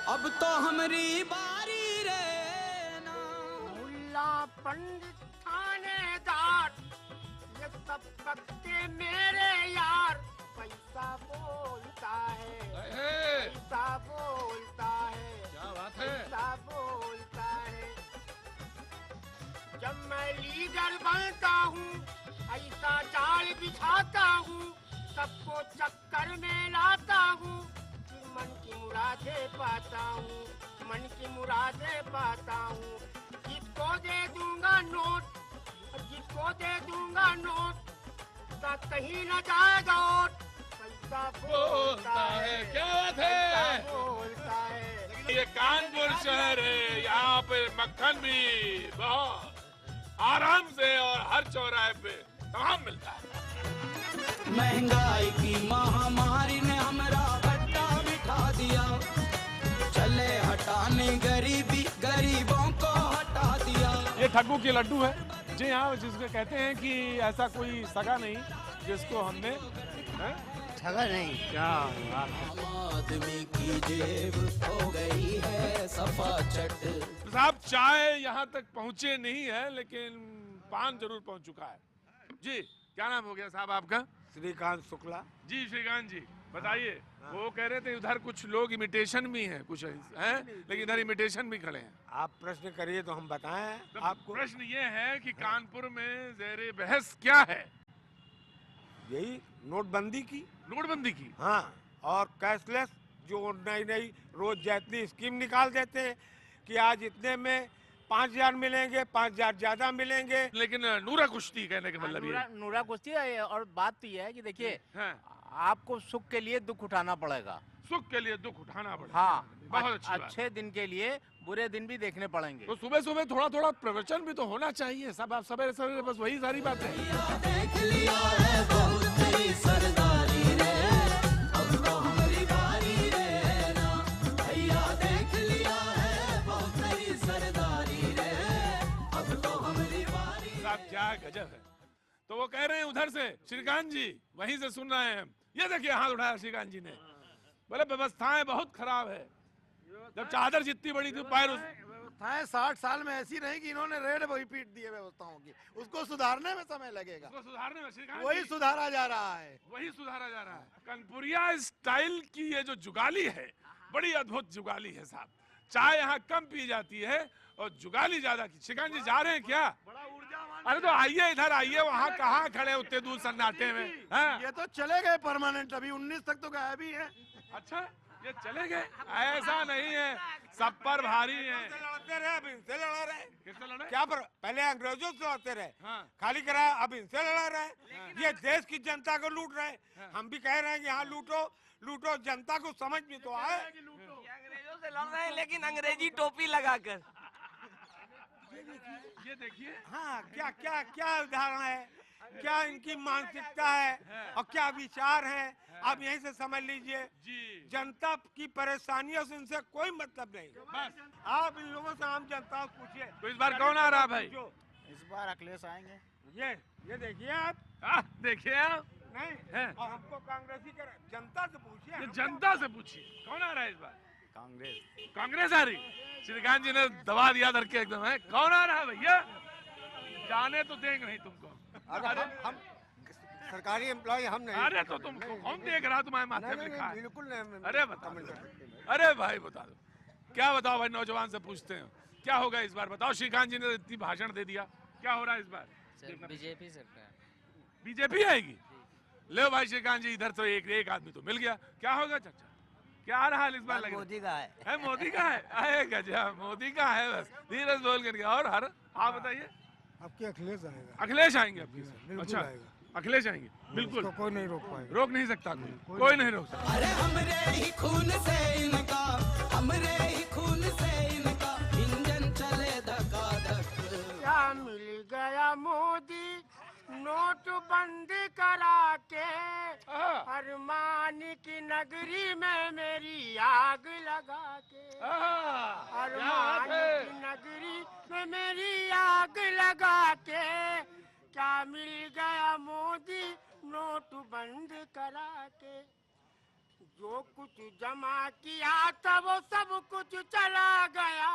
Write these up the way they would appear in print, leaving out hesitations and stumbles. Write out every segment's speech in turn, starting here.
अब तो हमारी बारी रे ना। मुल्ला पंडित थानेदार ये सब पत्ते मेरे यार। पैसा बोलता है, पैसा बोलता है, क्या बात है? पैसा बोलता है। जब मैं लीडर बनता हूँ ऐसा जाल बिछाता हूँ, सबको चक्कर में लाता हूँ, फिर मन की मुरादें पाता हूँ, मन की मुरादें पाता हूँ। जिसको दे दूंगा नोट, जिसको दे दूंगा नोट, कहीं न जाएगा और पैसा बोलता है। क्या बात है? बोलता है। ये कानपुर शहर है, यहाँ पे मक्खन भी बहुत आराम से और हर चौराहे पे तमाम मिलता है। महंगाई की महामारी ने हमारा भट्टा बिठा दिया, चले हटाने गरीबी, गरीबों को हटा दिया। ये ठग्गू के लड्डू है जी हाँ, जिसको कहते हैं कि ऐसा कोई सगा नहीं जिसको हमने ठगा नहीं। क्या आदमी की जेब हो गई है सफा चट। साहब चाय यहाँ तक पहुँचे नहीं है लेकिन पान जरूर पहुँच चुका है जी। क्या नाम हो गया साहब आपका? श्रीकांत शुक्ला जी श्रीकांत जी बताइए। वो कह रहे थे उधर कुछ लोग इमिटेशन भी हैं, कुछ हैं लेकिन इधर इमिटेशन भी खड़े हैं। आप प्रश्न करिए तो हम बताएं तो आपको। प्रश्न ये है कि कानपुर में ज़ेरे बहस क्या है? यही नोटबंदी की। नोटबंदी की। हाँ, और कैशलेस जो नई नई रोज जितनी स्कीम निकाल देते हैं कि आज इतने में 5,000 मिलेंगे, 5,000 ज्यादा मिलेंगे। लेकिन नूरा कुश्ती कहने का मतलब ये नूरा कुश्ती है। और बात तो ये है कि देखिए है, आपको सुख के लिए दुख उठाना पड़ेगा। सुख के लिए दुख उठाना पड़ेगा। हाँ, बहुत अच्छी बात। अच्छे दिन के लिए बुरे दिन भी देखने पड़ेंगे। तो सुबह सुबह थोड़ा थोड़ा प्रवचन भी तो होना चाहिए। सब आप सवेरे सवेरे बस वही सारी बात है। देख लिया है बहुत तेरी सरदारी रे, अब तो हमारी बारी रे ना। भैया देख लिया है बहुत तेरी सरदारी रे, अब तो हमारी बारी। साहब क्या गजब है। तो वो कह रहे हैं उधर से श्रीकांत जी वहीं से सुन रहे हैं हम। ये देखिए हाथ उठाया श्रीकांत जी ने, बोले व्यवस्थाएं बहुत खराब है। जब चादर जितनी बड़ी थी पैर व्यवस्थाएं 60 साल में ऐसी रही कि इन्होंने रेड वही पीट दी है व्यवस्थाओं की। उसको सुधारने में समय लगेगा। उसको सुधारने में श्रीकांत वही जी, सुधारा जा रहा है। वही सुधारा जा रहा है। कानपुरिया स्टाइल की ये जो जुगाली है बड़ी अद्भुत जुगाली है साहब। चाय यहाँ कम पी जाती है और जुगाली ज्यादा की। श्रीकांत जी जा रहे हैं क्या? बड़ा ऊर्जावान। अरे तो आइए इधर आइए। वहाँ कहाँ खड़े उतने दूर सन्नाटे में? हाँ? ये तो चले गए परमानेंट, अभी 19 तक तो गायब ही है। अच्छा ये चले गए? ऐसा नहीं है, सब पर भारी है। लड़ते रहे, अब इनसे लड़ा रहे। किससे लड़े? क्या पर पहले अंग्रेजों से लड़ते रहे, हाँ। खाली कराया, अब इनसे लड़ा रहे। ये देश की जनता को लूट रहे। हम भी कह रहे हैं कि हाँ लूटो लूटो, जनता को समझ में तो आए। अंग्रेजों से लड़ रहे हैं लेकिन अंग्रेजी टोपी लगाकर। ये देखिए हाँ, क्या क्या क्या उदाहरण है, क्या इनकी मानसिकता है और क्या विचार है, आप यहीं से समझ लीजिए। जी जनता की परेशानियों से इनसे कोई मतलब नहीं। बस। आप इन लोगों से आम जनता को पूछिए। तो इस बार कौन आ रहा भाई? इस बार अखिलेश आएंगे। ये देखिए आप। देखिए आप नहीं है। और हमको कांग्रेसी कर, जनता से पूछिए। ये जनता से पूछिए कौन आ रहा है इस बार? कांग्रेस। कांग्रेस आ रही। श्रीकांत जी ने दबा दिया धर के एकदम है। कौन आ रहा है भैया? जाने तो देंगे नहीं तुमको। अरे हम सरकारी एम्प्लॉय हम नहीं। अरे तो तुमको कौन देख रहा? तुम्हारे माथे पे लिखा है। बिल्कुल नहीं। अरे बता दो। अरे भाई बता दो, क्या बताओ भाई? नौजवान से पूछते हैं क्या होगा इस बार, बताओ। श्रीकांत जी ने इतनी भाषण दे दिया, क्या हो रहा है इस बार? बीजेपी सरकार। बीजेपी आएगी। ले भाई श्रीकांत जी, इधर तो एक आदमी तो मिल गया। क्या होगा चाचा? क्या हाल इस बार? मोदी का है। मोदी का है। अरे गजब, मोदी का है। बस धीरज बोल कर। और हर आप बताइए। आपके अखिलेश आएगा। अखिलेश आएंगे आपकी? बिल्कुल अच्छा आएगा। अखिलेश आएंगे बिल्कुल। कोई नहीं रोक पाएगा। रोक नहीं सकता कोई नहीं रोक सकता। अरे हमरे ही खून से इनका, हमरे ही खून से इनका इंजन चले धका धक। क्या मिल गया मोदी नोट बंद करा के, अरमान की नगरी में मेरी आग लगा के। अरमान की नगरी में मेरी आग लगा के, क्या मिल गया मोदी नोट बंद करा के। जो कुछ जमा किया था वो सब कुछ चला गया।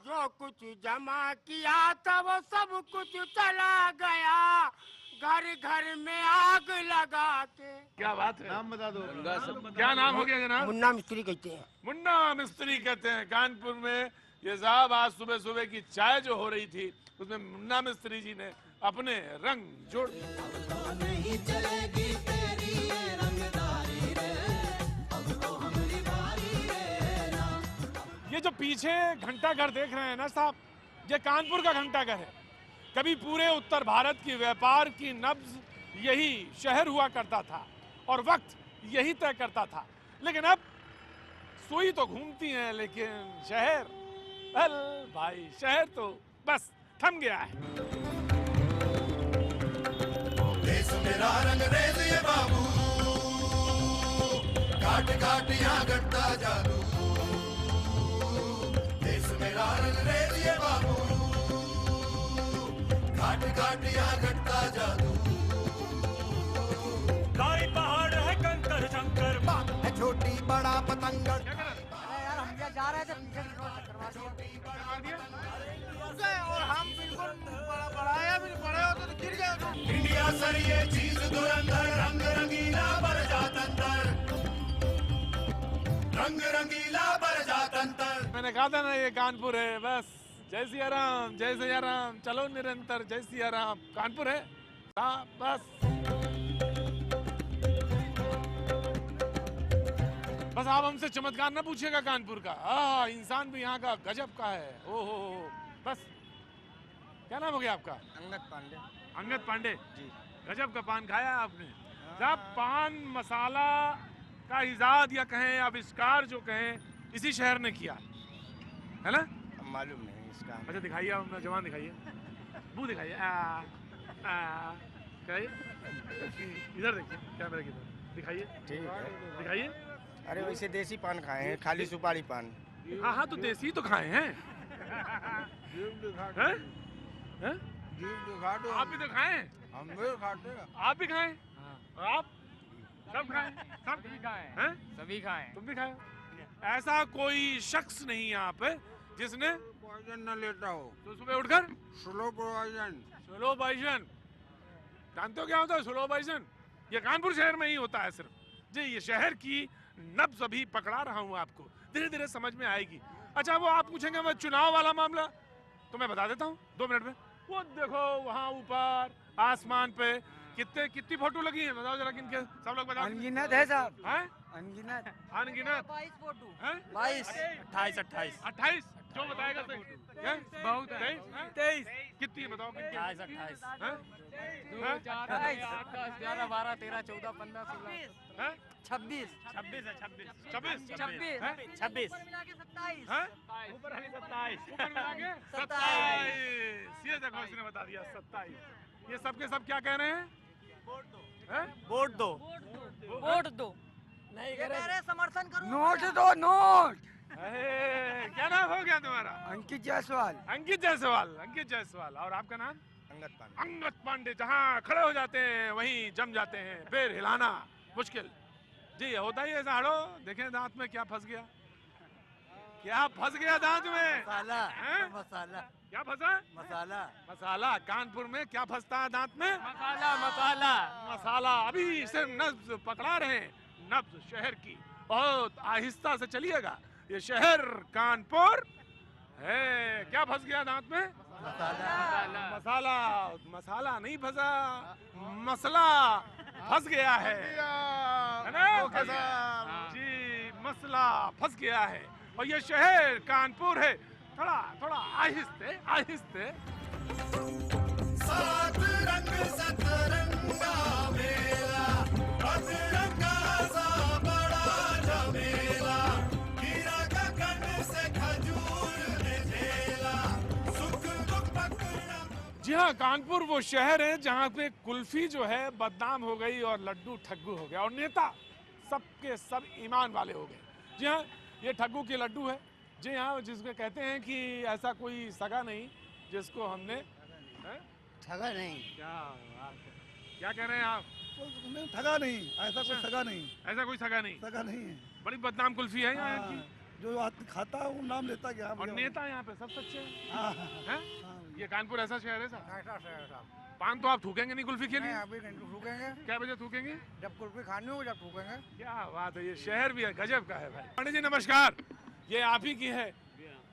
जो कुछ जमा किया था वो सब कुछ चला गया। घर घर में आग लगा के। क्या बात है, नाम बता दो। क्या नाम हो गया जनाब? मुन्ना मिस्त्री कहते हैं। मुन्ना मिस्त्री कहते हैं कानपुर में। ये साहब आज सुबह सुबह की चाय जो हो रही थी उसमें मुन्ना मिस्त्री जी ने अपने रंग जोड़ दिए। तो नहीं चलेगी तेरी ये रंगदारी रे, अब तो हमारी बारी रे ना। ये जो पीछे घंटाघर देख रहे हैं ना साहब, ये कानपुर का घंटाघर है। कभी पूरे उत्तर भारत की व्यापार की नब्ज यही शहर हुआ करता था और वक्त यही तय करता था। लेकिन अब सुई तो घूमती है लेकिन शहर, अल भाई शहर तो बस थम गया है। देश मेरा रंग रेज ये बाबू, काट काट यहाँ गढ़ता जादू। देश मेरा रंग रेज ये बाबू, काट काट यहाँ गढ़ता जादू। गाड़ी पहाड़ है कंकर शंकर, बात है छोटी बड़ा पतंगड़। यार हम जा रहे थे पीछे करवा दिया और हम बिल्कुल बढ़ाया भी बड़े होते तो गिर गए। इंडिया सर ये चीज धुरंधर, रंग रंगीला बर जात अंदर, रंग रंगीला बर जात अंदर। मैंने कहा था ना ये कानपुर है बस। जय सिया राम, जय सिया राम, चलो निरंतर जय सिया राम। कानपुर है हाँ बस। बस आप हमसे चमत्कार ना पूछिएगा कानपुर का। इंसान भी यहाँ का गजब का है। ओहो बस। क्या नाम हो गया आपका? अंगद पांडे। अंगद पांडे जी। गजब का पान खाया आपने साहब। पान मसाला का इजाद या कहें आविष्कार जो कहें इसी शहर ने किया है ना? मालूम नहीं इसका। अच्छा दिखाइए, अपना जवान दिखाइए, मुंह दिखाइए। दिखाइए, इधर देखिए कैमरे की तरफ दिखाइए। ठीक है दिखाइए। अरे वैसे देसी पान खाए हैं, खाली सुपारी पान। हाँ हाँ तो देसी तो खाए हैं। हैं? हैं? आप भी तो खाए? हम भी खाते हैं। आप भी खाए? और आप सब खाए? सब खाए हैं? सभी खाएं। तुम भी खाए? ऐसा कोई शख्स नहीं यहाँ पे जिसने पॉइजन न लेता हो। तो सुबह उठकर स्लो पॉइजन। Slow poison. जानते हो क्या होता है स्लो पॉइजन? ये कानपुर शहर में ही होता है सिर्फ जी। ये शहर की नब्ज अभी पकड़ा रहा हूँ आपको, धीरे धीरे समझ में आएगी। अच्छा वो आप पूछेंगे मैं चुनाव वाला मामला तो मैं बता देता हूँ 2 मिनट में। वो देखो वहाँ ऊपर आसमान पे कितनी फोटो लगी है बताओ जरा किनके? सब लोग बताओ। अनगिनत है साहब, हैं? अनगिनत। अनगिनत 22 फोटो। हैं? 22 28 28 जो बताएगा सही हैं? बहुत है। 23 कितनी है बताओ कितनी? 28 हैं? 2 4 8 10 11 12 13 14 15 16 हैं? 26 26 है 26 26 हैं? 26 हैं? ऊपर वाली 27 ऊपर मिला के 27। ये देखो इसने बता दिया 27। ये सब के सब क्या कह रहे हैं? हैं? वोट दो। वोट दो। नहीं करे समर्थन करो। नोट दो नोट। अरे, क्या नाम हो गया तुम्हारा? अंकित जायसवाल। अंकित जायसवाल। अंकित जायसवाल। और आपका नाम? अंगद पांडे। अंगद पांडे। जहाँ खड़े हो जाते हैं वहीं जम जाते हैं, फिर हिलाना मुश्किल जी। होता ही ऐसा। हड़ो देखें दांत में क्या फंस गया। क्या फंस गया दांत में? मसाला। हैं? मसाला। क्या फंसा? मसाला। मसाला। कानपुर में क्या फंसता है दांत में? मसाला मसाला मसाला। अभी से नब्ज पकड़ा रहे हैं, नब्ज शहर की। बहुत आहिस्ता से चलिएगा। ये शहर कानपुर है। क्या फंस गया दांत में? मसाला। मसाला। मसाला नहीं फंसा, मसला फंस गया है ना? ओके साहब। जी मसला फंस गया है। और ये शहर कानपुर है। थोड़ा थोड़ा आहिस्ते आहिस्ते। सात रंग सतरंगा मेला, अधरंगा सा बड़ा झमेला। हीरा गगन से खजूर ने झेला, सुख दुख पकड़ा। जी हाँ, कानपुर वो शहर है जहाँ पे कुल्फी जो है बदनाम हो गई और लड्डू ठग्गू हो गया और नेता सबके सब ईमान वाले हो गए। जी हाँ, ये ठग्गू के लड्डू है। जी हाँ, जिसको कहते हैं कि ऐसा कोई सगा नहीं जिसको हमने ठगा नहीं। क्या कह रहे हैं आप? नहीं, ठगा नहीं, ऐसा कुछ ठगा नहीं, ऐसा कोई सगा नहीं, ठगा नहीं है। बड़ी बदनाम कुल्फी है यहाँ की। जो आदमी खाता है वो नाम लेता क्या। और नेता यहाँ पे सब सच्चे हैं। हाँ, हैं? हाँ, ये कानपुर ऐसा शहर है साहब? ऐसा शहर साहब। पान तो आप थूकेंगे नहीं कुल्फी के लिए? अभी नहीं थूकेंगे, क्या बजे थूकेंगे? जब कुल्फी खानी हो जब थूकेंगे। क्या बात है, ये शहर भी है, गजब का है भाई। पंडित जी नमस्कार, ये आप ही की है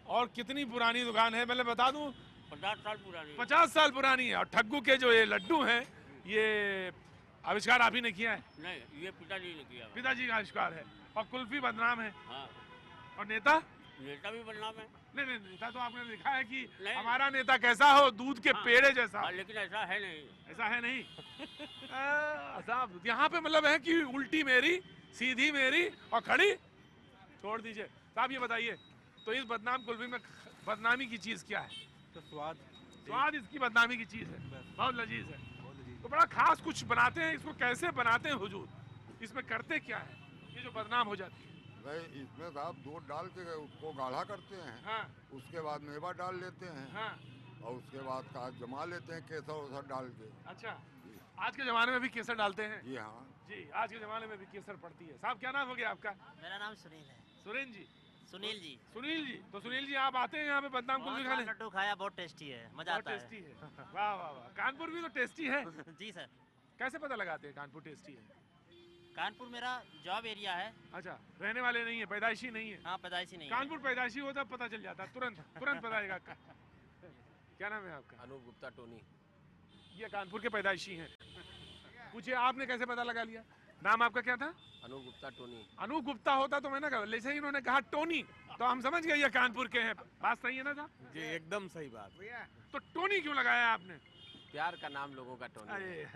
और कितनी पुरानी दुकान है? मैं बता दूं 50 साल पुरानी। 50 साल पुरानी है। और ठग्गू के जो ये लड्डू हैं, ये आविष्कार आप ही ने किया है? नहीं, ये पिताजी ने किया। पिताजी का आविष्कार है। और कुल्फी बदनाम है। हाँ। और नेता? नेता भी बदनाम है। नहीं नहीं, नेता तो आपने लिखा है कि नहीं। हमारा नेता कैसा हो, दूध के पेड़े जैसा। हाँ, लेकिन ऐसा है नहीं। ऐसा है नहीं। साहब यहाँ पे मतलब है कि उल्टी मेरी, सीधी मेरी और खड़ी छोड़ दीजिए। साहब ये बताइए, तो इस बदनाम कुल्फी में बदनामी की चीज क्या है? तो स्वाद, स्वाद इसकी बदनामी की चीज है। बहुत लजीज है। तो बड़ा खास कुछ बनाते हैं, इसको कैसे बनाते हैं हुजूर? इसमें करते क्या है ये जो बदनाम हो जाती है? भाई इसमें साहब दूध डाल के उसको गाढ़ा करते हैं। हाँ। उसके बाद मेवा डाल लेते हैं। हाँ। और उसके बाद काज जमा लेते हैं केसर वेसर डाल के। अच्छा, आज के जमाने में भी केसर डालते हैं? जी हाँ जी, आज के जमाने में भी केसर पड़ती है। साहब क्या नाम हो गया आपका? मेरा नाम सुनील है। सुरेन जी? सुनील जी। सुनील जी, तो सुनील जी आप आते हैं यहाँ पे बदनाम कुल्फी खाने? लड्डू खाया, बहुत टेस्टी है, मजा आता है। टेस्टी है। वाह वाह वाह, कानपुर भी तो टेस्टी है। जी सर। कैसे पता लगाते हैं कानपुर टेस्टी है? कानपुर मेरा जॉब एरिया है। अच्छा, रहने वाले नहीं है, पैदाइशी नहीं है? हाँ, पैदाइशी नहीं है। कानपुर पैदाइशी होता पता चल जाता, तुरंत तुरंत पता चलेगा। क्या नाम है आपका? अनूप गुप्ता टोनी। ये कानपुर के पैदाइशी हैं। पूछिए आपने कैसे पता लगा लिया? नाम आपका क्या था? अनूप गुप्ता टोनी। अनूप गुप्ता होता तो मैंने कहा, जैसे ही इन्होंने कहा टोनी तो हम समझ गए ये कानपुर के हैं। बात सही है ना साहब? जी एकदम सही बात। तो टोनी क्यों लगाया आपने? प्यार का नाम लोगों का टोनी। अरे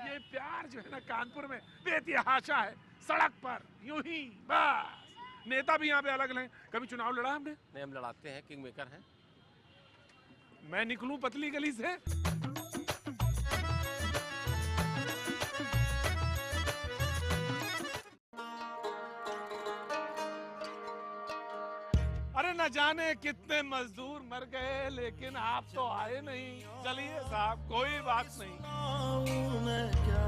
ये प्यार जो है ना कानपुर में बेतहाशा है। सड़क पर यूं ही बस। नेता भी यहाँ पे अलग अलग। कभी चुनाव लड़ा हमने? नहीं, हम लड़ाते हैं, किंग मेकर हैं। मैं निकलूं पतली गली से? अरे न जाने कितने मजदूर मर गए, लेकिन आप तो आए नहीं। चलिए साहब, कोई बात नहीं। मैं क्या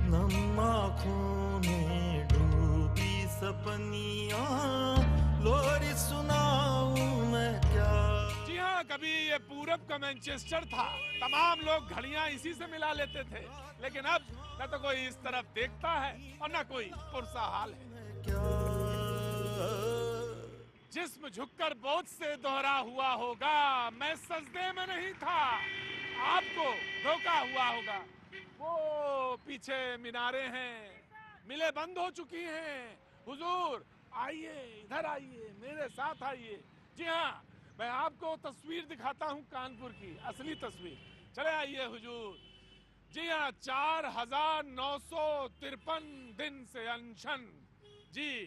नम आँखों में डूबी सपनियाँ लोरी सुनाऊं मैं क्या। जी हाँ, कभी ये पूरब का मैनचेस्टर था। तमाम लोग घड़ियां इसी से मिला लेते थे, लेकिन अब न तो कोई इस तरफ देखता है और न कोई पुरसा हाल है। जिस्म झुककर बोझ से दोहरा हुआ होगा, मैं सजदे में नहीं था, आपको धोखा हुआ होगा। वो पीछे मीनारे हैं, मिले बंद हो चुकी हैं। हुजूर आइए, इधर आइए, मेरे साथ आइए। जी हाँ, मैं आपको तस्वीर दिखाता हूँ कानपुर की, असली तस्वीर। चले आइए हुजूर। जी हाँ, 4953 दिन से अनशन। जी,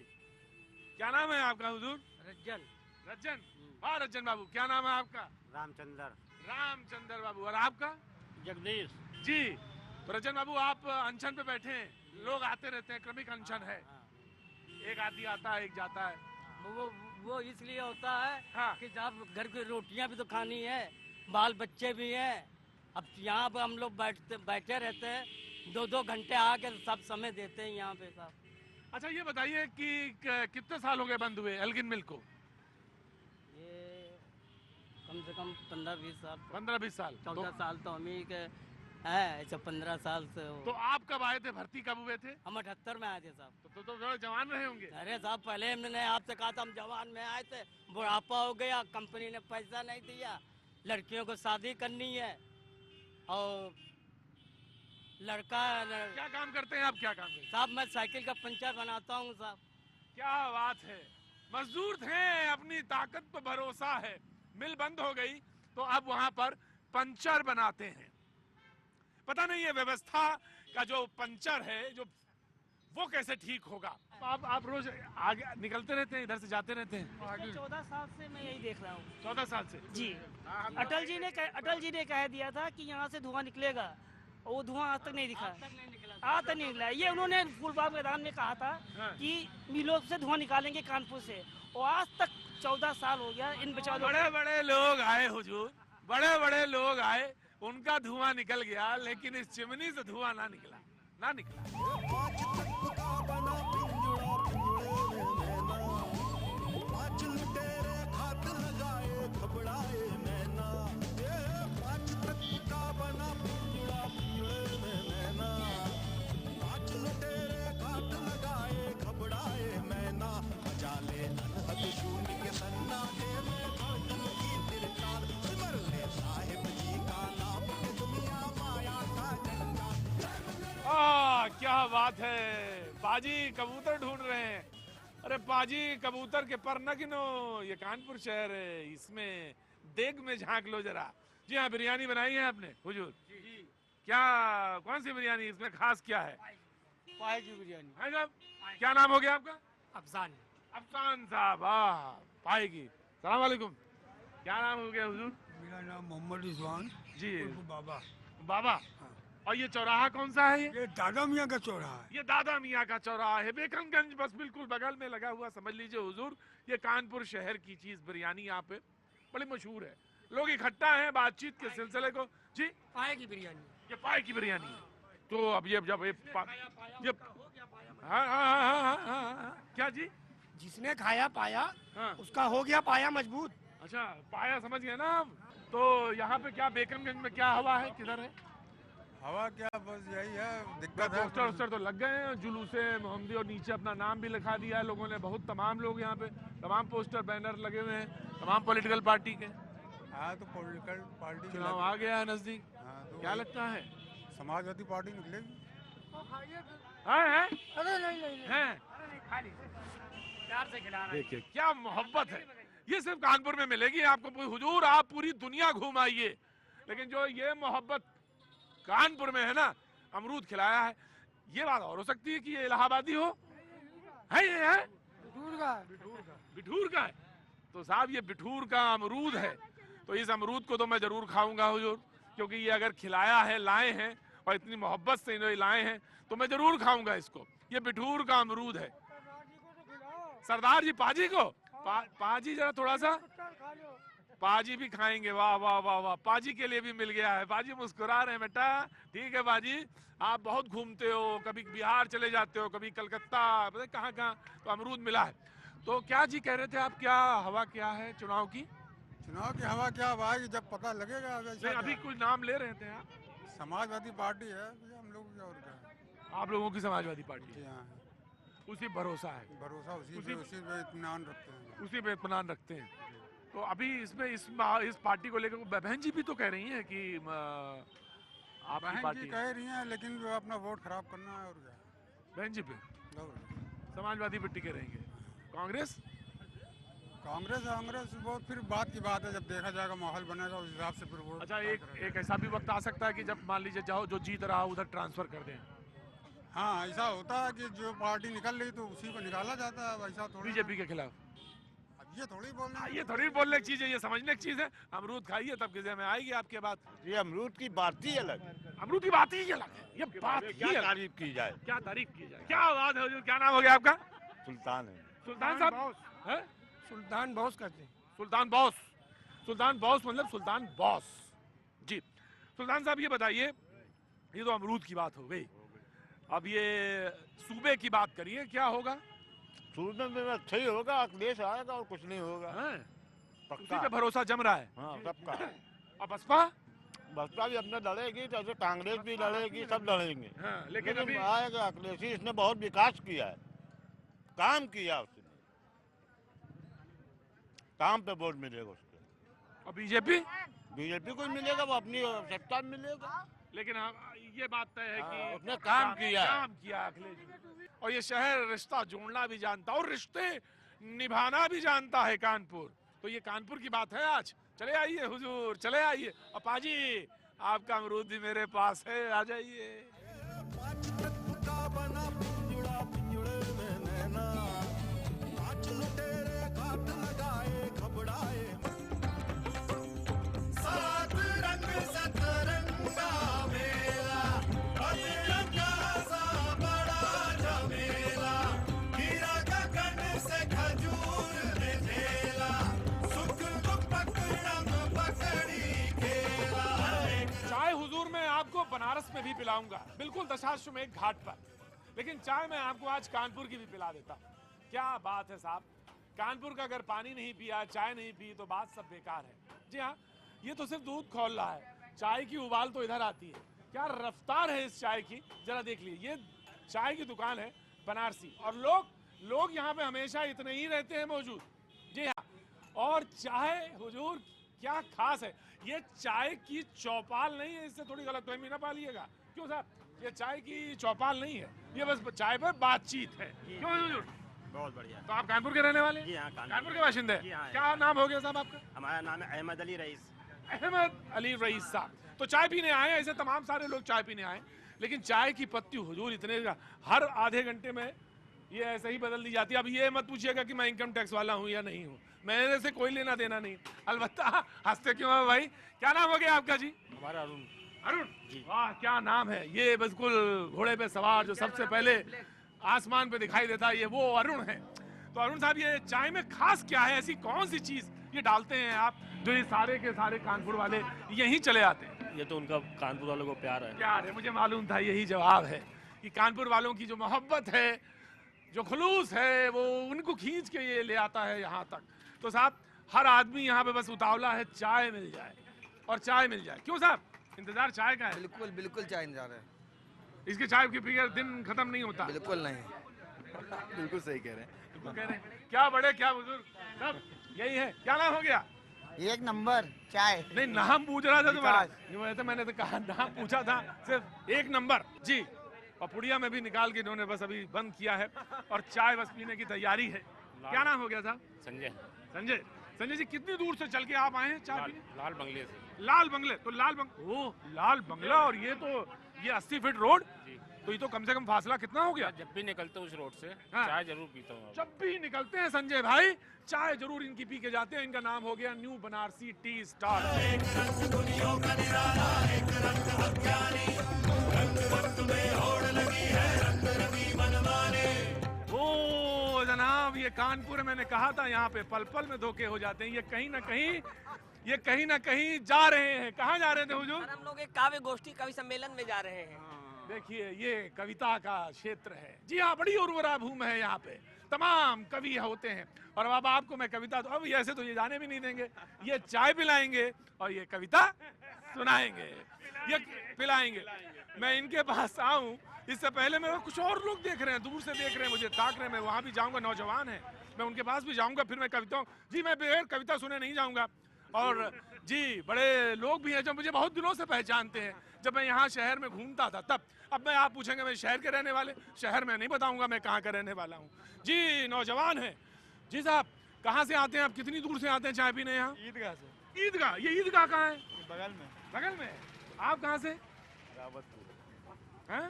क्या नाम है आपका हुजूर? रज्जन। रज्जन? हाँ रज्जन बाबू, क्या नाम है आपका? रामचंद्र। रामचंद्र बाबू। और आपका? जगदीश। जी, तो रज्जन बाबू आप अनशन पे बैठे हैं, लोग आते रहते हैं, क्रमिक अनशन है। एक आदमी आता है, एक जाता है। वो इसलिए होता है हाँ। कि जब घर की रोटियां भी तो खानी है, बाल बच्चे भी हैं। अब यहाँ पे हम लोग बैठे रहते हैं, 2-2 घंटे आके सब समय देते हैं यहाँ पे साहब। अच्छा ये बताइए कि कितने साल हो गए बंद हुए एल्गिन मिल को? ये कम से कम 15-20 साल। 15-20 साल। 14 साल तो हम ही के है, ऐसे 15 साल से हो। तो आप कब आए थे, भर्ती कब हुए थे? हम 78 में आए थे साहब। तो थोड़ा जवान रहे होंगे। अरे साहब, पहले मैंने आपसे कहा था हम जवान में आए थे, बुढ़ापा हो गया, कंपनी ने पैसा नहीं दिया, लड़कियों को शादी करनी है और लड़का। क्या काम करते हैं आप? क्या काम करते हैं साहब? मैं साइकिल का पंचर बनाता हूँ साहब। क्या बात है। मजदूर थे, अपनी ताकत पर भरोसा है। मिल बंद हो गई तो अब वहां पर पंचर बनाते हैं। पता नहीं ये व्यवस्था का जो पंचर है, जो वो कैसे ठीक होगा। आप रोज आगे निकलते रहते हैं, इधर से जाते रहते हैं? 14 साल से मैं यही देख रहा हूँ। 14 साल से? जी। अटल जी ने कह दिया था कि यहाँ से धुआं निकलेगा, और वो धुआं आज तक नहीं दिखा। आज तक नहीं निकला। ये उन्होंने फूलबाग मैदान में कहा था कि मिलों से धुआं निकालेंगे कानपुर से, और आज तक 14 साल हो गया इन बेचारों। बड़े बड़े लोग आए हुजूर, बड़े बड़े लोग आए, उनका धुआं निकल गया, लेकिन इस चिमनी से धुआं ना निकला, ना निकला। क्या बात है, पाजी कबूतर ढूंढ रहे हैं। अरे पाजी कबूतर के पर न गिनो, ये कानपुर शहर है, इसमें देग में झांक लो जरा। जी हाँ, बिरयानी बनाई है आपने हुजूर? क्या, कौन सी बिरयानी, इसमें खास क्या है? पाए की बिरयानी है साहब। क्या नाम हो गया आपका? अफसान। अफसान साहब, पाए की। सलाम वालेकुम। क्या नाम हो गया हुजूर? मेरा नाम मोहम्मद रिजवान जी। बाबा। बाबा। और ये चौराहा कौन सा है? ये दादा मियाँ का चौराहा है। ये दादा मियाँ का चौराहा है, बेकमगंज बस बिल्कुल बगल में लगा हुआ, समझ लीजिए हुजूर। ये कानपुर शहर की चीज बिरयानी यहाँ पे बड़ी मशहूर है, लोग इकट्ठा हैं बातचीत के सिलसिले को। जी, पाए की बिरयानी। ये पाए की बिरयानी है। तो अब ये जब ये क्या जी? जिसने खाया पाया, हाँ। उसका हो गया पाया मजबूत। अच्छा, पाया समझ गए ना आप। तो यहाँ पे क्या बेकमगंज में क्या हवा है, किधर है हवा? क्या बस यही है दिक्कत है। पोस्टर वोस्टर तो लग गए हैं, जुलूसे मोहम्मदी, और नीचे अपना नाम भी लिखा दिया है लोगों ने, बहुत तमाम लोग यहाँ पे, तमाम पोस्टर बैनर लगे हुए हैं तमाम पॉलिटिकल पार्टी के। हाँ, तो पॉलिटिकल पार्टी चुनाव आ गया है नजदीक, हाँ, तो क्या लगता है? समाजवादी पार्टी निकलेगी। अरे नहीं हैं? प्यार से खिला रहा है। देखिए क्या मोहब्बत है, ये सिर्फ कानपुर में मिलेगी आपको हुजूर। आप पूरी दुनिया घूम आइए, लेकिन जो ये मोहब्बत कानपुर में है ना, अमरूद खिलाया है। ये बात और हो सकती है कि ये इलाहाबादी हो, है ये है बिठूर का है। तो साहब ये बिठूर का अमरूद है, तो इस अमरूद को तो मैं जरूर खाऊंगा हुजूर, क्योंकि ये अगर खिलाया है, लाए हैं और इतनी मोहब्बत से इन्होंने लाए हैं, तो मैं जरूर खाऊंगा इसको। ये बिठूर का अमरूद है। सरदार जी, पाजी को पाजी जरा थोड़ा सा, पाजी भी खाएंगे। वाह वाह वाह वाह, पाजी के लिए भी मिल गया है। पाजी मुस्कुरा रहे हैं। बेटा ठीक है पाजी, आप बहुत घूमते हो, कभी बिहार चले जाते हो, कभी कलकत्ता, पता कहाँ कहाँ, तो अमरूद मिला है। तो क्या जी कह रहे थे आप, क्या हवा क्या है चुनाव की? चुनाव की हवा क्या हवा है, जब पता लगेगा। अभी कुछ नाम ले रहे थे आप? समाजवादी पार्टी है हम लोग, और क्या आप लोगों की समाजवादी पार्टी है, हाँ। उसी भरोसा है, भरोसा उसी पे इत्मीनान रखते हैं, उसी पे इत्मीनान रखते हैं। तो अभी इसमें इस पार्टी को लेकर बहन जी भी तो कह रही हैं कि आपकी बहन पार्टी जी कह रही हैं, लेकिन वो अपना वोट खराब करना है, और क्या। बहन जी पे समाजवादी पे टिके रहेंगे। कांग्रेस कांग्रेस वो फिर बात की बात है, जब देखा जाएगा, माहौल बनेगा, उस हिसाब से फिर वो। अच्छा, एक ऐसा भी वक्त आ सकता है कि जब मान लीजिए जाओ जो जीत रहा उधर ट्रांसफर कर दें। हाँ, ऐसा होता है कि जो पार्टी निकल रही तो उसी को निकाला जाता है, वैसा थोड़ी। बीजेपी के खिलाफ ये थोड़ी बोलना, ये थोड़ी बोलने की चीज है, ये समझने की चीज है। अमरूद खाइए तब किसी में आएगी आपके बात। ये अमरूद की बात ही अलग, अमरूद की बात ही अलग है, ये बात ही क्या तारीफ की जाए, क्या तारीफ की जाए। क्या बात है हुजूर, क्या नाम हो गया आपका? सुल्तान है। सुल्तान साहब है? सुल्तान बॉस करते हैं। सुल्तान बॉस, सुल्तान बॉस मतलब सुल्तान बॉस जी। सुल्तान साहब ये बताइए, ये तो अमरूद की बात हो गई, अब ये सूबे की बात करिए, क्या होगा? सूबे में अच्छा ही होगा, अखिलेश आएगा और कुछ नहीं होगा, उसी पे भरोसा जम रहा है। हाँ, सबका। और बसपा भी अपने लड़ेगी, जैसे कांग्रेस भी लड़ेगी, सब लड़ेंगे। हाँ, लेकिन अभी आएगा अखिलेश ही, इसने बहुत विकास किया है, काम किया उसने, काम पे वोट मिलेगा उसको। और बीजेपी को मिलेगा, वो अपनी सत्ता में मिलेगा। लेकिन ये बात तय है कि उसने काम किया अखिलेश जी। और ये शहर रिश्ता जोड़ना भी जानता और रिश्ते निभाना भी जानता है कानपुर। तो ये कानपुर की बात है आज। चले आइए हुजूर, चले आइए। और पाजी आपका अमरूद भी मेरे पास है, आ जाइए। बनारस में भी पिलाऊंगा, बिल्कुल दशाश्वमेध घाट पर। लेकिन चाय मैं आपको आज कानपुर की भी पिला देता हूँ। क्या बात है साहब, कानपुर का अगर पानी नहीं पिया, चाय नहीं पी तो बात सब बेकार है। जी हाँ, ये तो सिर्फ दूध खोल रहा है, चाय की उबाल तो इधर आती है। क्या रफ्तार है इस चाय की, जरा देख लीजिए। ये चाय की दुकान है बनारसी, और लोग यहाँ पे हमेशा इतने ही रहते हैं मौजूद। जी हाँ, और चाय हुजूर क्या खास है, ये चाय की चौपाल नहीं है, इससे थोड़ी गलतफहमी ना पालिएगा। क्यों साहब, ये चाय की चौपाल नहीं है, ये बस चाय पर बातचीत है। क्यों हुजूर? बहुत बढ़िया। तो आप कानपुर के रहने वाले हैं? जी हाँ, कानपुर के बाशिंदे हैं। हाँ, क्या नाम हो गया साहब आपका? हमारा नाम है अहमद अली रईस। अहमद अली रईस साहब। तो चाय पीने आए, ऐसे तमाम सारे लोग चाय पीने आए, लेकिन चाय की पत्ती हुजूर इतने हर आधे घंटे में ये ऐसे ही बदल दी जाती है। अब ये मत पूछिएगा कि मैं इनकम टैक्स वाला हूँ या नहीं हूँ, मेरे से कोई लेना देना नहीं। अलबत्ता हंसते क्यों है भाई? क्या नाम हो गया आपका जी? हमारा अरुण। अरुण जी, वाह क्या नाम है। ये बिल्कुल घोड़े पे सवार जो सबसे पहले आसमान पे दिखाई देता है, ये वो अरुण है। तो अरुण साहब, ये चाय में खास क्या है, ऐसी कौन सी चीज ये डालते हैं आप जो ये सारे के सारे कानपुर वाले यहीं चले आते हैं? ये तो उनका कानपुर वालों को प्यार है। प्यार है, मुझे मालूम था यही जवाब है कि कानपुर वालों की जो मोहब्बत है, जो खुलूस है, वो उनको खींच के ये ले आता है यहाँ तक। तो साहब, हर आदमी यहाँ पे बस उतावला है चाय मिल जाए और चाय मिल जाए। क्यों साहब, इंतजार चाय का है? बिल्कुल बिल्कुल चाय इंतजार है। इसके चाय की फिगर दिन खत्म नहीं होता। बिल्कुल नहीं। बिल्कुल सही कह रहे हैं। कह रहे हैं क्या बड़े क्या बुजुर्ग, सब यही है। क्या नाम हो गया? एक नंबर चाय। नहीं, नाम पूछ रहा था तुम्हारा, मैंने तो कहा नाम पूछा था, सिर्फ एक नंबर जी। और पुड़िया में भी निकाल के इन्होंने बस अभी बंद किया है और चाय बस पीने की तैयारी है। क्या नाम हो गया साहब? संजय। संजय। संजय जी, कितनी दूर से चल के आप आए हैं चाय पीने? लाल बंगले से। लाल बंगले? तो लाल बंगला, और ये 80 फीट रोड, तो ये तो कम से कम फासला कितना हो गया? जब भी निकलते हूँ उस रोड से हाँ। चाय जरूर पीता हूँ। जब भी निकलते हैं संजय भाई चाय जरूर इनकी पी के जाते हैं। इनका नाम हो गया न्यू बनारसी टी स्टाल। ओ जनाब, ये कानपुर मैंने कहा था यहाँ पे पल पल में धोखे हो जाते हैं। ये कहीं ना कहीं जा रहे हैं। कहाँ जा रहे थे हुजूर? हम लोग एक काव्य गोष्ठी कवि सम्मेलन में जा रहे हैं। देखिए, ये कविता का क्षेत्र है। जी हाँ, बड़ी उर्वरा भूमि है यहाँ पे, तमाम कवि होते हैं। और अब आपको मैं कविता, तो अब ऐसे तो ये जाने भी नहीं देंगे। ये चाय पिलाएंगे और ये कविता सुनाएंगे, ये पिलाएंगे। मैं इनके पास आऊं इससे पहले मैं कुछ और लोग देख रहे हैं, दूर से देख रहे हैं, मुझे ताक रहे हैं। मैं वहां भी जाऊंगा, नौजवान है, मैं उनके पास भी जाऊंगा, फिर मैं कविताओं जी मैं बगैर कविता सुने नहीं जाऊंगा। और जी बड़े लोग भी हैं जो मुझे बहुत दिनों से पहचानते हैं, जब मैं यहाँ शहर में घूमता था तब। अब मैं आप पूछेंगे मैं शहर के रहने वाले, शहर में नहीं बताऊंगा मैं कहाँ का रहने वाला हूँ। जी नौजवान है। जी साहब, कहाँ से आते हैं आप? कितनी दूर से आते हैं चाय पीने यहाँ? ईदगाह से। ईदगाह? ये ईदगाह कहाँ है? बगल में। बगल में? आप कहाँ से? रावतपुर। हैं?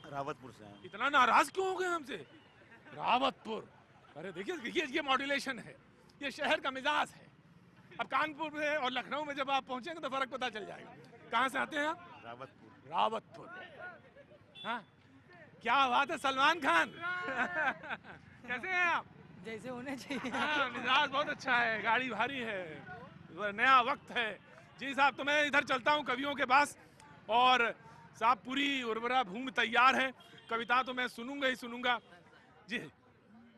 रावतपुर से हैं। इतना नाराज क्यों हो गए हमसे? रावतपुर? अरे देखिए ये मॉड्यूलेशन है, ये शहर का मिजाज है। अब कानपुर में और लखनऊ में जब आप पहुंचेंगे तो फर्क पता चल जाएगा। कहाँ से आते हैं आप? रावतपुर। रावतपुर। हाँ, क्या बात है सलमान खान। कैसे हैं आप? जैसे होने चाहिए। हाँ, मिजाज बहुत अच्छा है, गाड़ी भारी है, नया वक्त है। जी साहब, तो मैं इधर चलता हूँ कवियों के पास, और साहब पूरी उर्वरा भूमि तैयार है। कविता तो मैं सुनूंगा ही सुनूंगा जी।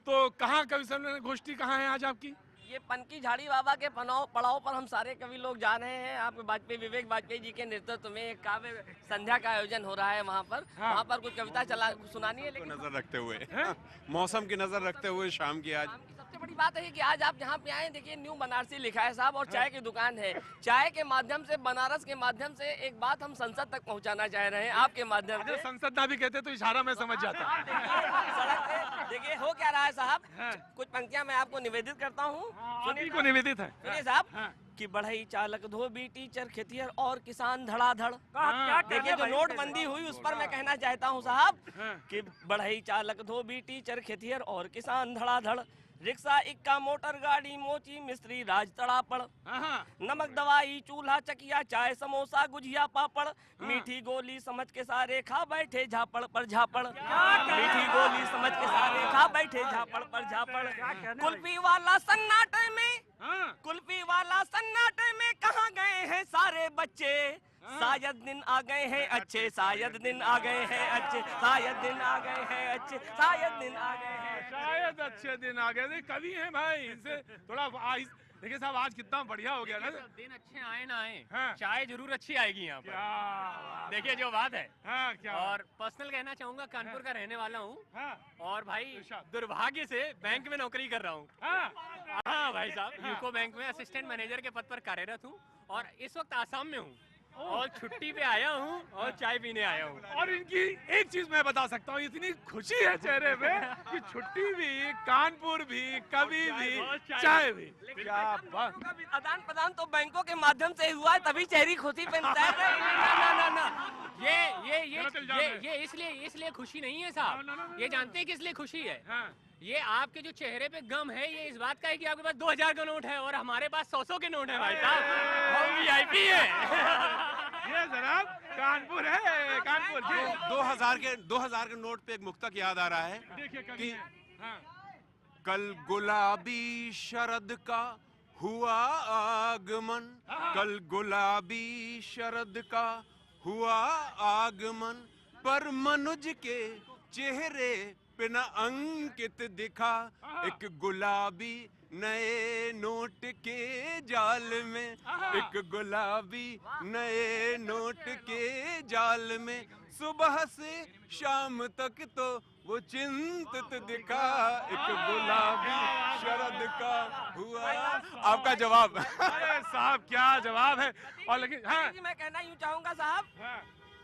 तो कहाँ कवि सम्मेलन गोष्ठी कहाँ है आज आपकी? ये पनकी झाड़ी बाबा के पड़ाव पर हम सारे कवि लोग जा रहे हैं। आपके वाजपेयी, विवेक वाजपेयी जी के नेतृत्व में एक काव्य संध्या का आयोजन हो रहा है वहाँ पर। हाँ। वहाँ पर कुछ कविता सुनानी है, लेकिन नजर रखते हुए मौसम की नजर रखते हुए शाम की आज सबसे बड़ी बात है कि आज आप यहाँ पे आए, देखिए न्यू बनारसी लिखा है साहब, और चाय की दुकान है। चाय के माध्यम से, बनारस के माध्यम से एक बात हम संसद तक पहुँचाना चाह रहे हैं आपके माध्यम से। संसद ना भी कहते तो इशारा में समझ जाता। सड़क पे देखिए हो क्या रहा है साहब, कुछ पंक्तियाँ मैं आपको निवेदित करता हूँ। सुनिए को निवेदित है। सुनिए साहब कि बढ़ई चालक धोबी टीचर खेतिहर और किसान धड़ाधड़। देखिए जो नोटबंदी हुई उस पर मैं कहना चाहता हूँ साहब कि बढ़ई चालक धोबी टीचर खेतिहर और किसान धड़ाधड़। रिक्शा, इक्का, मोटर गाड़ी, मोची, मिस्त्री, राज तड़ापड़। नमक, दवाई, चूल्हा, चकिया, चाय, समोसा, गुजिया, पापड़। मीठी गोली समझ के सारे खा बैठे झापड़ पर झापड़। मीठी गोली समझ के सारे खा बैठे झापड़ पर झापड़। कुल्फी वाला सन्नाटे में, कुल्फी वाला सन्नाटे में कहाँ गए हैं सारे बच्चे? शायद दिन आ गए हैं अच्छे, शायद दिन आ गए हैं अच्छे, शायद दिन आ गए हैं अच्छे, शायद दिन आ गए हैं, शायद अच्छे दिन आ गए। कवि हैं भाई, इनसे थोड़ा देखिए साहब आज कितना बढ़िया हो गया ना। दिन अच्छे आए ना आए, हाँ। चाय जरूर अच्छी आएगी यहाँ पर। क्या देखिए जो बात है। हाँ, क्या और पर्सनल कहना चाहूंगा, कानपुर का रहने वाला हूँ। हाँ। और भाई दुर्भाग्य से बैंक में नौकरी कर रहा हूँ। हाँ भाई साहब, यूको बैंक में असिस्टेंट मैनेजर के पद पर कार्यरत हूँ और इस वक्त आसाम में हूँ और छुट्टी पे आया हूँ और चाय पीने आया हूँ। और इनकी एक चीज मैं बता सकता हूँ, इतनी खुशी है चेहरे पे कि छुट्टी भी, कानपुर भी, कभी भी, चाय भी। क्या बात। आदान प्रदान तो बैंकों के माध्यम से हुआ है, तभी चेहरी खुशी पे ना ये इसलिए खुशी नहीं है साहब। ये जानते हैं कि इसलिए खुशी है। ये आपके जो चेहरे पे गम है, ये इस बात का है कि आपके पास 2000 का नोट है और हमारे पास 100 के नोट है भाई साहब। हम वीआईपी है। ये जनाब कानपुर है, कानपुर। 2000 के नोट पे एक मुक्तक याद आ रहा है देखिए कि कल गुलाबी शरद का हुआ आगमन, कल गुलाबी शरद का हुआ आगमन, पर मनुज के चेहरे पे न अंकित दिखा एक गुलाबी नए नोट के जाल में, एक गुलाबी नए नोट के जाल में, सुबह से शाम तक तो वो चिंतित दिखा, एक गुलाबी शरद का हुआ। आपका जवाब। अरे साहब क्या जवाब है। और लेकिन हाँ, मैं कहना यूँ चाहूँगा साहब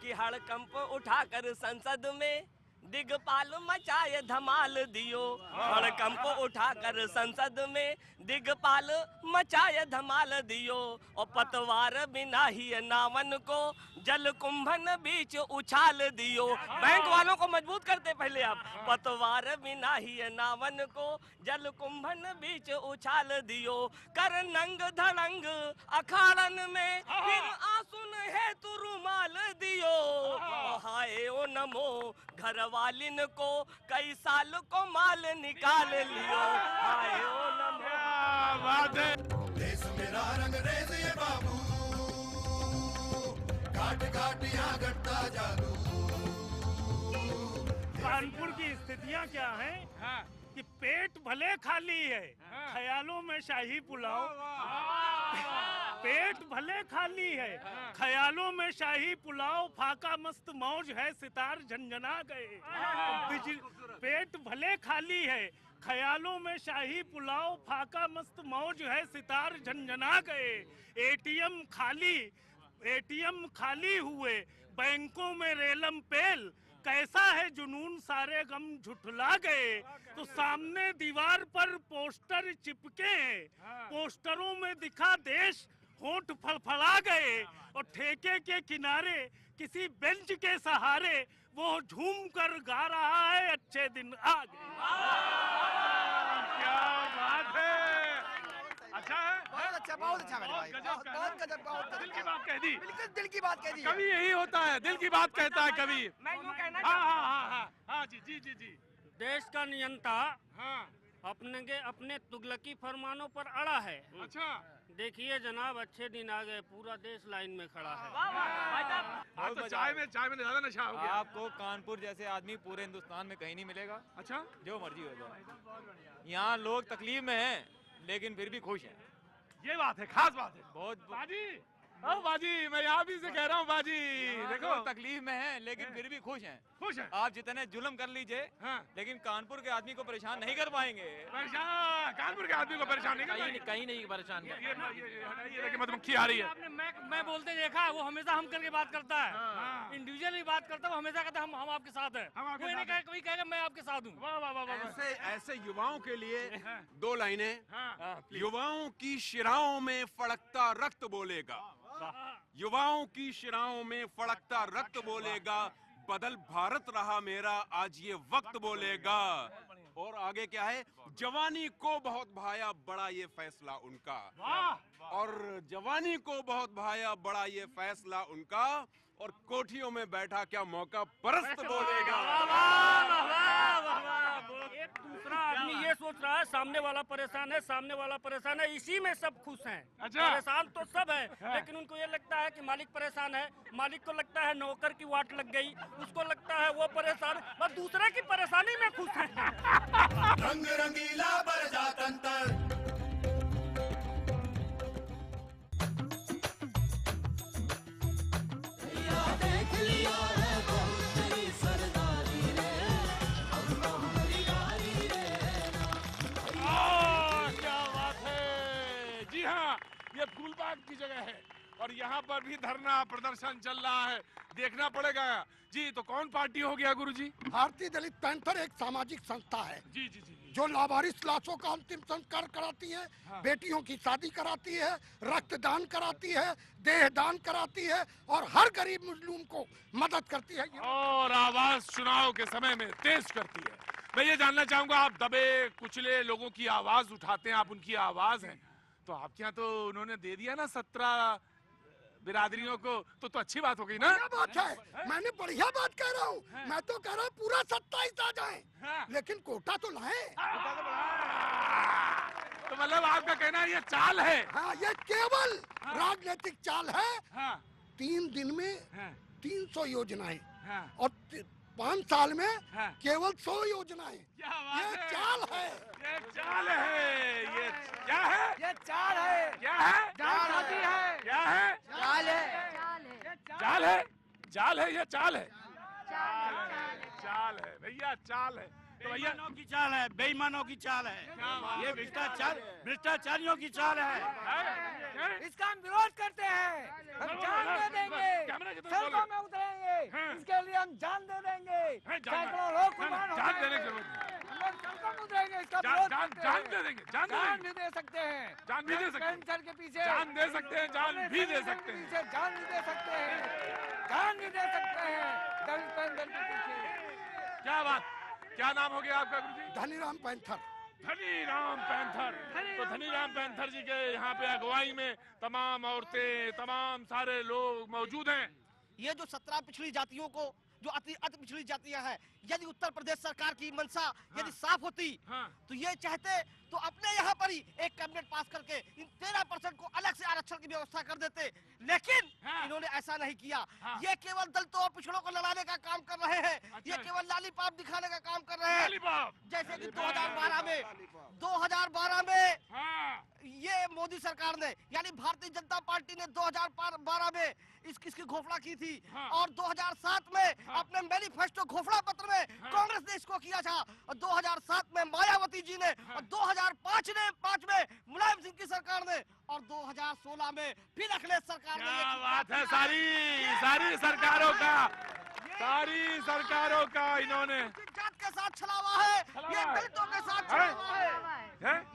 कि हड़कंप उठाकर संसद में दिगपाल मचाए धमाल दियो, हड़कंप उठाकर संसद में दिगपाल मचाए धमाल दियो, और पतवार बिना ही नावन को जल कुंभन बीच उछाल दियो। बैंक वालों को मजबूत करते पहले आप। पतवार बिना ही नावन को जल कुंभन बीच उछाल दियो, कर नंग धड़ंग अखाड़न में फिर आंसुन है तू रुमाल दियो, हाय ओ नमो घर वालिन को कई साल को माल निकाल लियो, हाय ओ नमो। बात है। देश मेरा रंग रेज ये बाबू, काट काट यहाँ घटता जादू। कानपुर की स्थितियाँ क्या हैं कि पेट भले खाली है, ख्यालों में शाही पुलाव। पेट भले खाली है, ख्यालों में शाही पुलाव, फाका मस्त मौज है सितार झंझना गए। पेट भले खाली है, ख्यालों में शाही पुलाव, फाका मस्त मौज है सितार झंझना गए। एटीएम खाली हुए, बैंकों में रेलम पेल, कैसा है जुनून सारे गम झुठला गए। तो सामने दीवार पर पोस्टर चिपके हैं, पोस्टरों में दिखा देश, होंठ फड़फड़ा गए, और ठेके के किनारे किसी बेंच के सहारे वो झूम कर गा रहा है अच्छे दिन आ गए। क्या बात है। अच्छा है, बहुत अच्छा, बहुत अच्छा मेरे भाई, बहुत गजब, बहुत दिल की बात कह दी। बिल्कुल दिल की बात कह दी। कभी यही होता है, दिल की बात कहता है कभी। मैं यूँ कहना हाँ जी जी जी जी। देश का नियंता अपने तुगलकी फरमानों पर अड़ा है। अच्छा देखिए जनाब, अच्छे दिन आ गए, पूरा देश लाइन में खड़ा है। आज तो चाय में ज्यादा नशा हो गया। आपको कानपुर जैसे आदमी पूरे हिंदुस्तान में कहीं नहीं मिलेगा। अच्छा, जो मर्जी हो जाए, यहाँ लोग तकलीफ में हैं लेकिन फिर भी खुश हैं। ये बात है, खास बात है। बहुत बाजी, ओ बाजी, मैं यहाँ भी से कह रहा हूँ बाजी, देखो तकलीफ में हैं लेकिन फिर भी खुश हैं। खुश हैं। आप जितने जुल्म कर लीजिए, लेकिन कानपुर के आदमी को परेशान नहीं कर पाएंगे। परेशान कानपुर के आदमी को परेशान नहीं कर पाएंगे। कहीं नहीं परेशान। ये देखिए मधुमक्खी आ रही है। आपने मैं बोलते देखा, वो हमेशा हम करके बात करता है, इंडिविजुअली बात करता है, वो हमेशा कहता है हम आपके साथ हैं। कोई नहीं कहे, कोई कहेगा मैं आपके साथ हूँ। वाह वाह वाह। ऐसे युवाओं के लिए दो लाइनें। युवाओं की शिराओं में फड़कता रक्त बोलेगा, युवाओं की शिराओं में फड़कता रक्त बोलेगा, बदल भारत रहा मेरा आज ये वक्त बोलेगा। और आगे क्या है, जवानी को बहुत भाया बड़ा ये फैसला उनका, और जवानी को बहुत भाया बड़ा ये फैसला उनका, और कोठियों में बैठा क्या मौका परस्त बोलेगा। एक दूसरा आदमी ये सोच रहा है सामने वाला परेशान है, सामने वाला परेशान है, इसी में सब खुश हैं। अच्छा। परेशान तो सब है, लेकिन उनको ये लगता है कि मालिक परेशान है, मालिक को लगता है नौकर की वाट लग गई, उसको लगता है वो परेशान, बस दूसरे की परेशानी में खुश है। रंग रंगीला बरजातंतर। देख लिया है बहुत तेरी सरदारी रे, अब तो हमारी बारी रे। क्या बात है। जी हाँ, ये फूलबाग की जगह है और यहाँ पर भी धरना प्रदर्शन चल रहा है, देखना पड़ेगा। जी तो कौन पार्टी हो गया गुरुजी? भारतीय दलित पैंथर एक सामाजिक संस्था है जी जी जी, जो लावारिस लाशों का अंतिम संस्कार कराती है, बेटियों की शादी कराती है, रक्तदान कराती है, देहदान कराती है और हर गरीब मजलूम को मदद करती है और आवाज चुनाव के समय में तेज करती है। मैं ये जानना चाहूंगा, आप दबे कुचले लोगों की आवाज उठाते हैं, आप उनकी आवाज हैं, तो आपके यहाँ तो उन्होंने दे दिया ना 17 बिरादरियों को, तो अच्छी बात हो गई ना। बढ़िया बात है, मैंने बढ़िया बात कह रहा हूँ, मैं तो कह रहा हूँ पूरा 27 आ जाए, लेकिन कोटा तो लाए। तो मतलब आपका कहना है ये चाल है? हाँ, ये केवल राजनीतिक चाल है। 3 दिन में 300 योजनाएं और 5 साल में केवल 100 योजनाएं। ये चाल है, ये चाल है, ये क्या है? ये चाल है, क्या है? चाल होती है, क्या है? चाल है, चाल है, चाल है, ये चाल है, चाल है भैया, चाल है। तो भैया की चाल है, बेईमानों की चाल है, ये भ्रष्टाचारियों की चाल है। इसका हम विरोध करते हैं, हम जान दे देंगे, सड़कों में उतरेंगे, इसके लिए हम जान दे देंगे, सैकड़ों लोग कुर्बान हो जान देने की जाएंगे। जरूरत नहीं। हम लोग सड़कों में उतरेंगे, इसका विरोध करते हैं। जान दे देंगे, जान भी दे सकते हैं, जान भी दे सकते हैं, कैंसर के पीछे जान दे सकते हैं, जान भी दे सकते हैं, पीछे जान भी दे सकते हैं, जान भी दे सकते हैं दलित पैंथर के पीछे। क्या बात, क्या नाम हो गया आपका गुरुजी? धनीराम पैंथर। धनीराम पैंथर। तो धनीराम पैंथर जी के यहाँ पे अगुवाई में तमाम औरतें, तमाम सारे लोग मौजूद हैं। ये जो 17 पिछड़ी जातियों को, जो अति पिछड़ी जातियां हैं, यदि उत्तर प्रदेश सरकार की मंशा यदि साफ होती तो ये चाहते तो अपने यहाँ पर ही एक कैबिनेट पास करके इन 13% को अलग से आरक्षण की व्यवस्था कर देते, लेकिन इन्होंने ऐसा नहीं किया। ये केवल दलितों और पिछड़ों को लड़ाने का काम कर रहे हैं, ये केवल लालीपाप दिखाने का काम कर रहे हैं। जैसे कि 2012 में ये मोदी सरकार ने यानी भारतीय जनता पार्टी ने 2012 में इसकी घोषणा की थी और 2007 में अपने मैनिफेस्टो घोषणा पत्र में कांग्रेस ने इसको किया था और 2007 में मायावती जी ने और 2005 में मुलायम सिंह की सरकार ने और 2016 में फिर अखिलेश सरकार ने। क्या बात है, सारी सरकारों का इन्होंने जात के साथ छलावा है, ये दलितों के साथ छलावा है।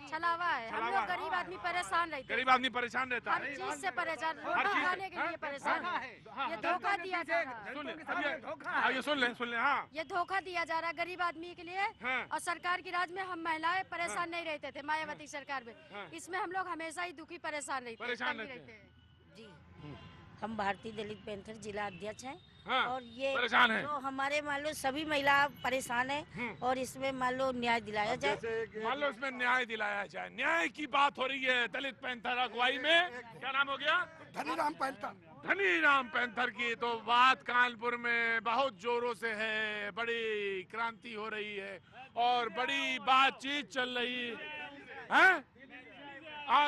छलावा है। हम लोग गरीब आदमी परेशान रहते हैं, गरीब आदमी परेशान रहता है, हर चीज से परेशान, रोटी खाने के लिए परेशान है। ये धोखा दिया जा रहा है, ये सुन ले हाँ, ये धोखा दिया जा रहा है गरीब आदमी के लिए। और सरकार की राज में हम महिलाएं परेशान नहीं रहते थे, मायावती सरकार में, इसमें हम लोग हमेशा ही दुखी परेशान रहते हैं। जी, हम भारतीय दलित पैंथर जिला अध्यक्ष हैं और ये परेशान है। तो हमारे मान लो सभी महिला परेशान है और इसमें मान लो न्याय दिलाया जाए, मान लो इसमें न्याय दिलाया जाए। न्याय की बात हो रही है दलित पैंथर अगुवाई में। क्या नाम हो गया? धनीराम पैंथर। धनीराम पैंथर की तो बात कानपुर में बहुत जोरों से है, बड़ी क्रांति हो रही है और बड़ी बातचीत चल रही है।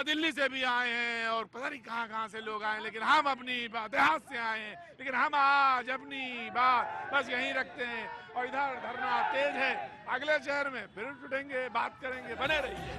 दिल्ली से भी आए हैं और पता नहीं कहाँ से लोग आए, लेकिन हम अपनी बात देहात से आए हैं, लेकिन हम आज अपनी बात बस यहीं रखते हैं और इधर धरना तेज है। अगले शहर में फिर जुटेंगे, बात करेंगे, बने रहिए।